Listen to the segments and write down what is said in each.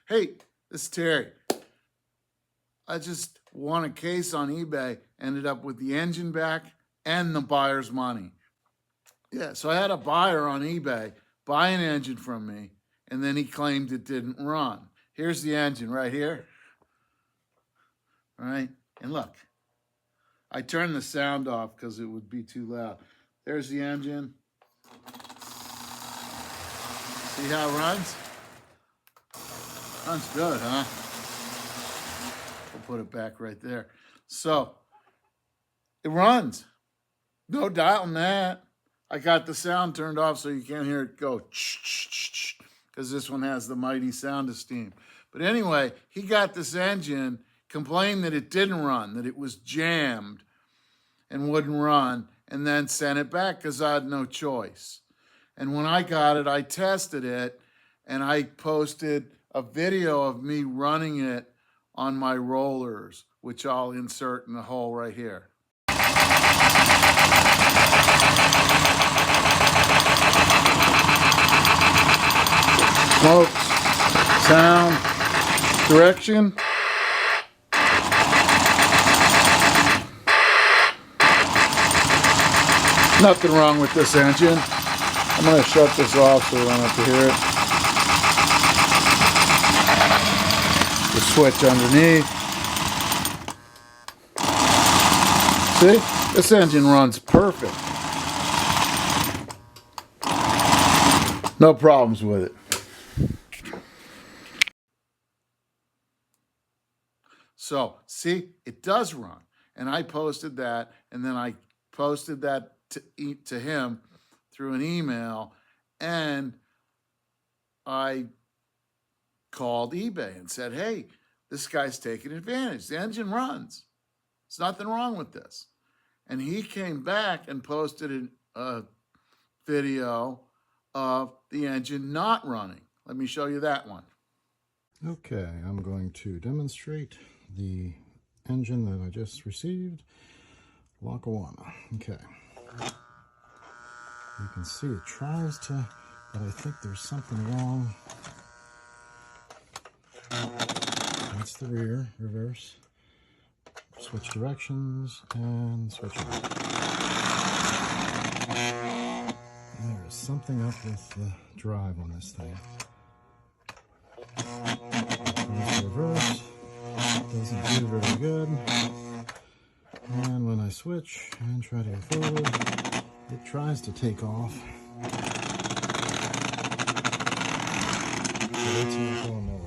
Hey, this is Terry. I just won a case on eBay, ended up with the engine back and the buyer's money. Yeah, so I had a buyer on eBay buy an engine from me, and then he claimed it didn't run. Here's the engine right here. All right, and look, I turned the sound off because it would be too loud. There's the engine. See how it runs? Runs good, huh? We'll put it back right there. So, it runs. No doubting that. I got the sound turned off so you can't hear it go because this one has the mighty sound of steam. But anyway, he got this engine, complained that it didn't run, that it was jammed and wouldn't run, and then sent it back because I had no choice. And when I got it, I tested it, and I posted a video of me running it on my rollers, which I'll insert in the hole right here. Smokes, sound, direction. Nothing wrong with this engine. I'm going to shut this off so we don't have to hear it. The switch underneath. See? This engine runs perfect. No problems with it. So, see, it does run. And I posted that, and then I posted that to him through an email, and I called eBay and said, hey, this guy's taking advantage. The engine runs. There's nothing wrong with this. And he came back and posted a video of the engine not running. Let me show you that one. Okay, I'm going to demonstrate the engine that I just received, Loco. Okay. You can see it tries to, but I think there's something wrong. That's the reverse. Switch directions and switch on. There is something up with the drive on this thing. Reverse doesn't do very good. And when I switch and try to go forward, it tries to take off. But it's not going nowhere.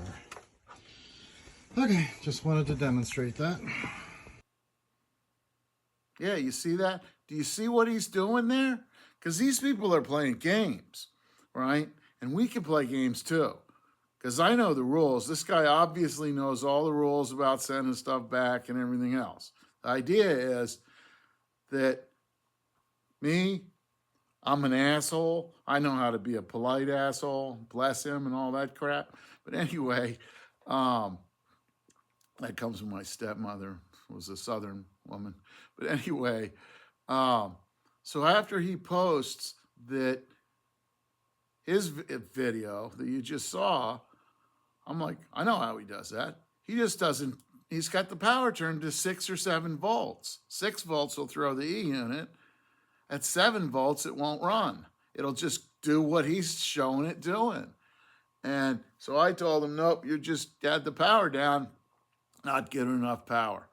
Okay, just wanted to demonstrate that. Yeah, you see that? Do you see what he's doing there? Because these people are playing games, right? And we can play games too. Because I know the rules. This guy obviously knows all the rules about sending stuff back and everything else. The idea is that I'm an asshole. I know how to be a polite asshole, bless him and all that crap. But anyway, that comes from my stepmother, who was a Southern woman. But anyway, so after he posts that his video that you just saw, I'm like, I know how he does that. He just doesn't, he's got the power turned to 6 or 7 volts. 6 volts will throw the E unit. At 7 volts, it won't run. It'll just do what he's showing it doing. And so I told him, nope, you just had the power down, not getting enough power.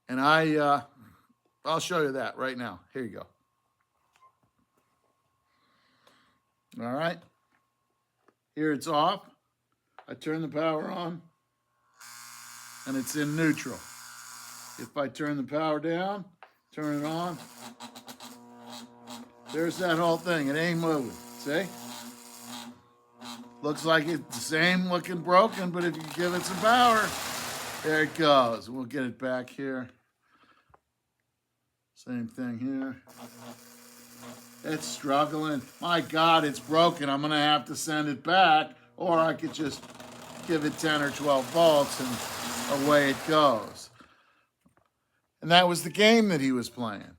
And I'll show you that right now. Here you go. All right. Here it's off. I turn the power on, and it's in neutral. If I turn the power down, turn it on, there's that whole thing. It ain't moving. See? Looks like it's the same looking broken, but if you give it some power, there it goes. We'll get it back here. Same thing here. It's struggling. My God, it's broken. I'm going to have to send it back, or I could just give it 10 or 12 volts and away it goes. And that was the game that he was playing.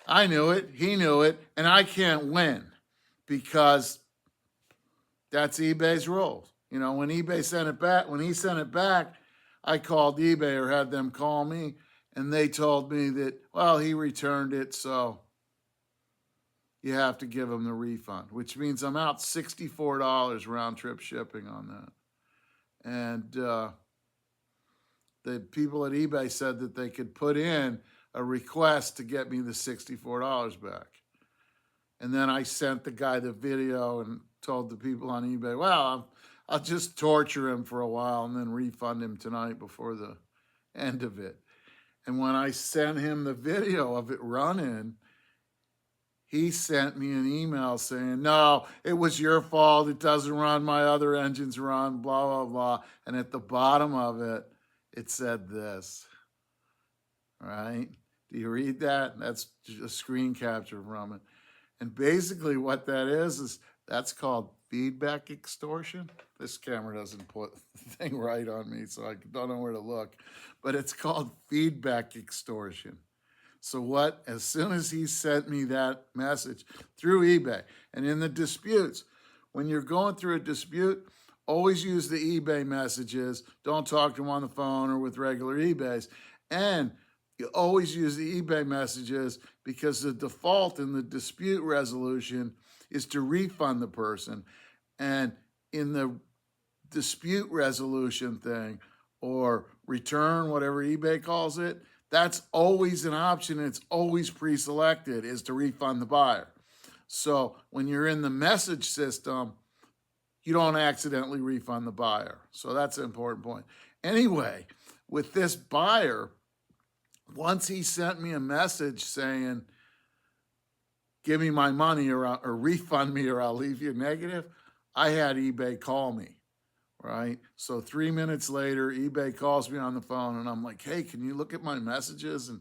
I knew it, he knew it, and I can't win because that's eBay's rules. You know, when eBay sent it back, when he sent it back, I called eBay or had them call me, and they told me that, well, he returned it, so you have to give him the refund, which means I'm out $64 round trip shipping on that. And the people at eBay said that they could put in a request to get me the $64 back. And then I sent the guy the video and told the people on eBay, well, I'll just torture him for a while and then refund him tonight before the end of it. And when I sent him the video of it running, he sent me an email saying, no, it was your fault. It doesn't run. My other engines run, blah, blah, blah. And at the bottom of it, it said this, right? Do you read that? That's a screen capture from it. And basically what that is that's called feedback extortion. This camera doesn't put the thing right on me, so I don't know where to look. But it's called feedback extortion. So what, as soon as he sent me that message through eBay, and in the disputes, when you're going through a dispute, always use the eBay messages. Don't talk to them on the phone or with regular eBays. And you always use the eBay messages because the default in the dispute resolution is to refund the person. And in the dispute resolution thing, or return, whatever eBay calls it, that's always an option. It's always pre-selected, is to refund the buyer. So when you're in the message system, you don't accidentally refund the buyer. So that's an important point. Anyway, with this buyer, once he sent me a message saying, give me my money or refund me or I'll leave you negative, I had eBay call me, right? So 3 minutes later, eBay calls me on the phone and I'm like, hey, can you look at my messages and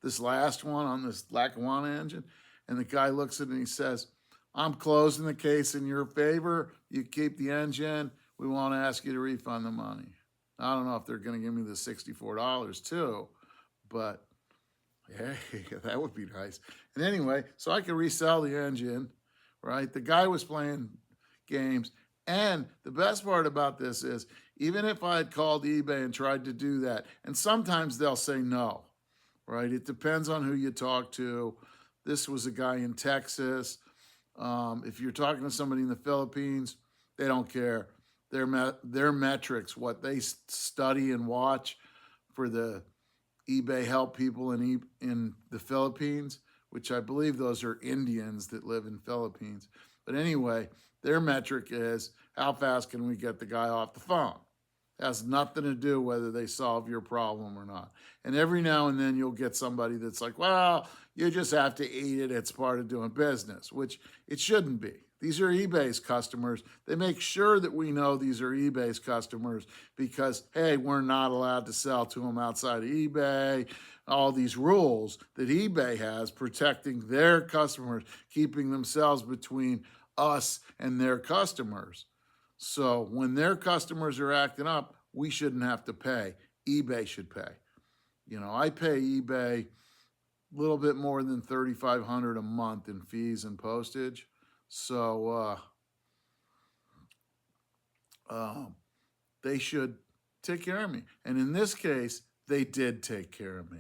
this last one on this Lackawanna engine? And the guy looks at it and he says, I'm closing the case in your favor. You keep the engine. We won't ask you to refund the money. I don't know if they're going to give me the $64 too, but hey, that would be nice. And anyway, so I could resell the engine, right? The guy was playing games. And the best part about this is, even if I had called eBay and tried to do that, and sometimes they'll say no, right? It depends on who you talk to. This was a guy in Texas. If you're talking to somebody in the Philippines, they don't care. Their metrics, what they study and watch for the eBay help people in the Philippines, which I believe those are Indians that live in Philippines. But anyway, their metric is, how fast can we get the guy off the phone? It has nothing to do whether they solve your problem or not. And every now and then you'll get somebody that's like, well, you just have to eat it. It's part of doing business, which it shouldn't be. These are eBay's customers. They make sure that we know these are eBay's customers because, hey, we're not allowed to sell to them outside of eBay. All these rules that eBay has protecting their customers, keeping themselves between us and their customers. So when their customers are acting up, we shouldn't have to pay. eBay should pay. You know, I pay eBay a little bit more than $3,500 a month in fees and postage. So they should take care of me. And in this case, they did take care of me.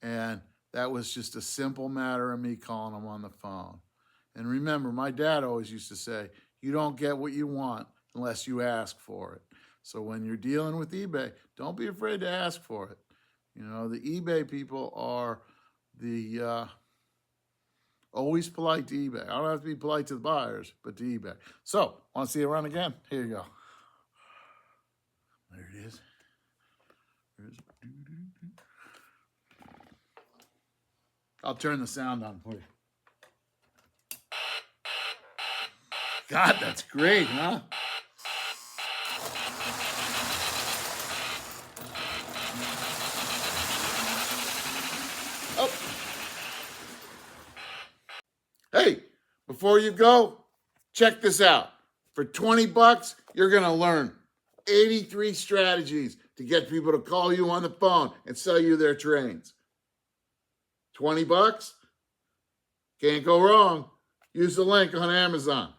And that was just a simple matter of me calling them on the phone. And remember, my dad always used to say, you don't get what you want unless you ask for it. So when you're dealing with eBay, don't be afraid to ask for it. You know, the eBay people are the always polite to eBay. I don't have to be polite to the buyers, but to eBay. So, want to see it run again? Here you go. There it is. I'll turn the sound on for you. God, that's great, huh? Oh. Hey, before you go, check this out. For 20 bucks, you're going to learn 83 strategies to get people to call you on the phone and sell you their trains. 20 bucks? Can't go wrong. Use the link on Amazon.